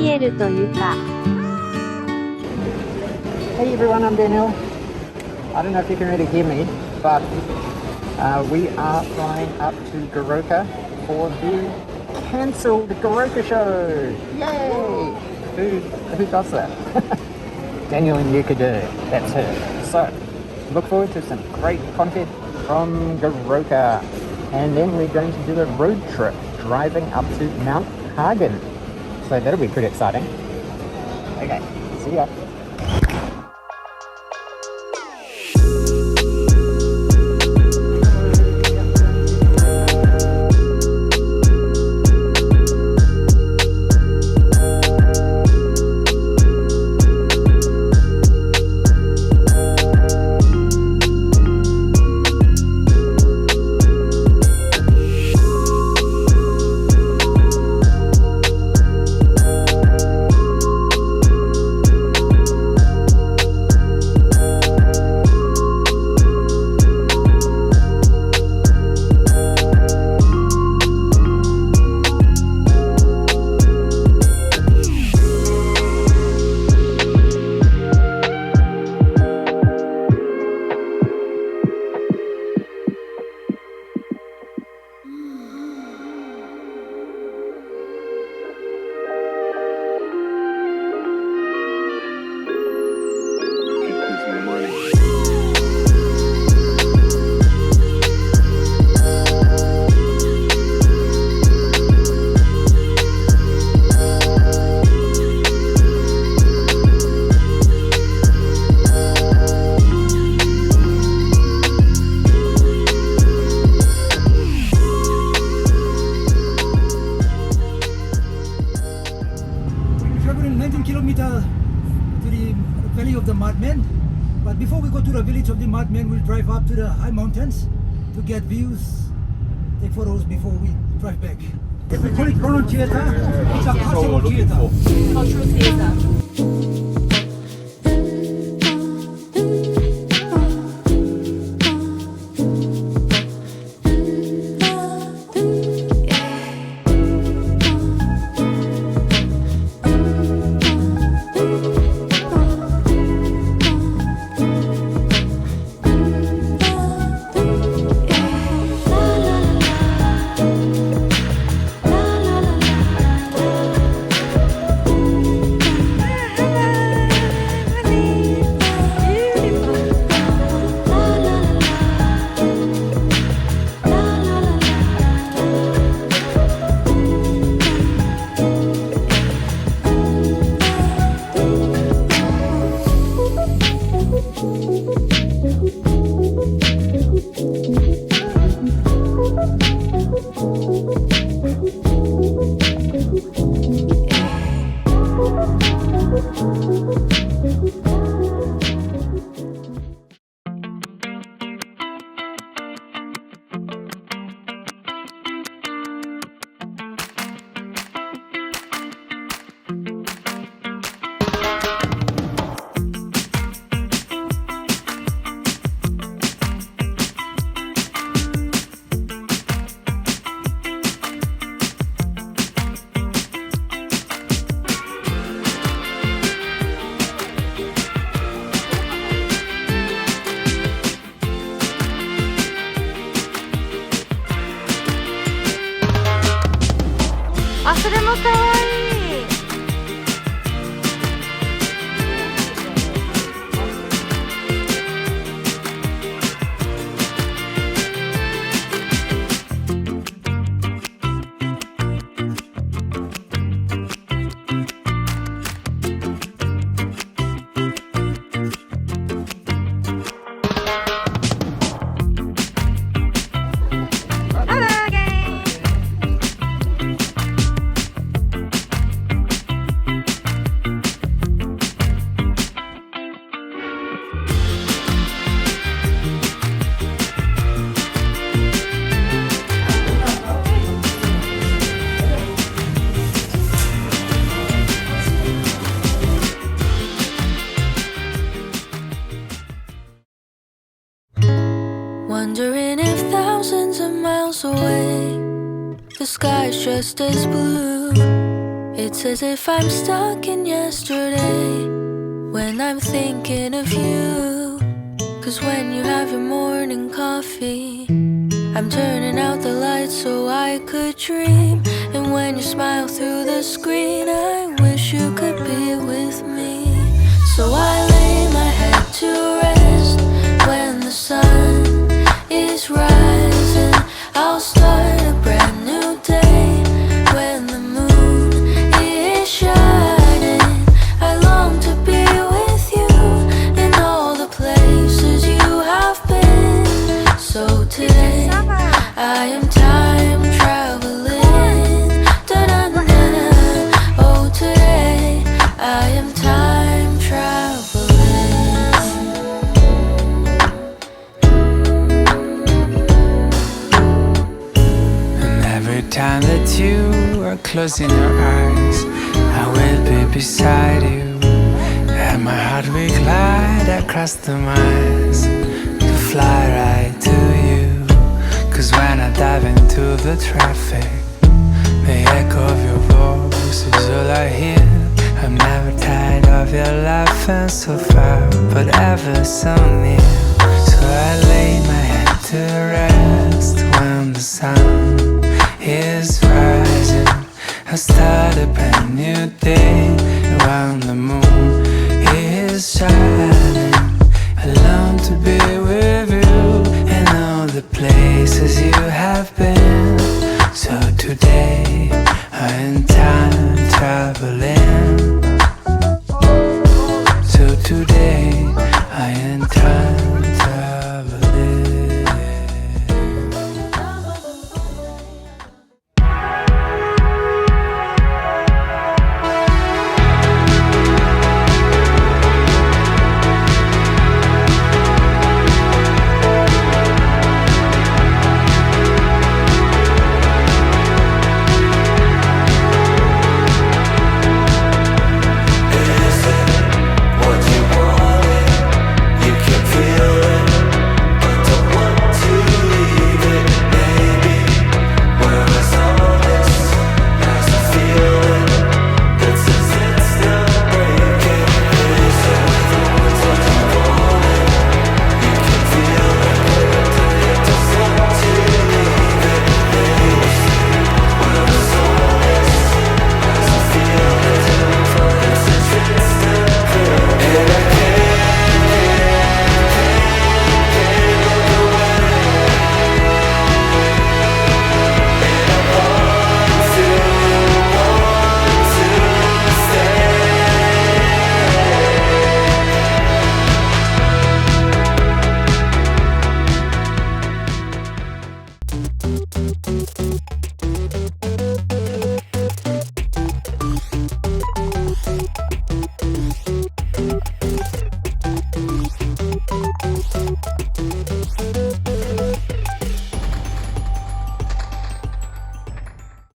Daniel と Yuka. Hey everyone, I'm Daniel. I don't know if you can really hear me, but we are flying up to Goroka for the cancelled Goroka Show. Yay! Who does that? Daniel and Yuka do. That's her. So, look forward to some great content from Goroka. And then we're going to do a road trip driving up to Mount Hagen. So that'll be pretty exciting. Okay, see ya. But before we go to the village of the Mudmen, we'll drive up to the high mountains to get views, take photos before we drive back. It's a cultural theater. It's a cultural theater. Cultural theater. Wondering if thousands of miles away the sky's just as blue. It's as if I'm stuck in yesterday when I'm thinking of you. 'Cause when you have your morning coffee, I'm turning out the lights so I could dream. And when you smile through the screen, I wish you could be with me. So I lay my head to rest when the sun is rising. I'll start a brand new day when the moon is shining. I long to be with you in all the places you have been. So today I am time traveling. Da-da-da-da. Oh, today I am time traveling. And every time that you are closing your eyes, I will be beside you. And my heart will glide across the miles to fly right to you. 'Cause when I dive into the traffic, the echo of your voice is all I hear. I'm never tired of your laughing so far, but ever so near. So I lay my head to rest when the sun is rising. I start a brand new day when the moon is shining. I long to be with you in all the places you have been. So today I'm time traveling. So today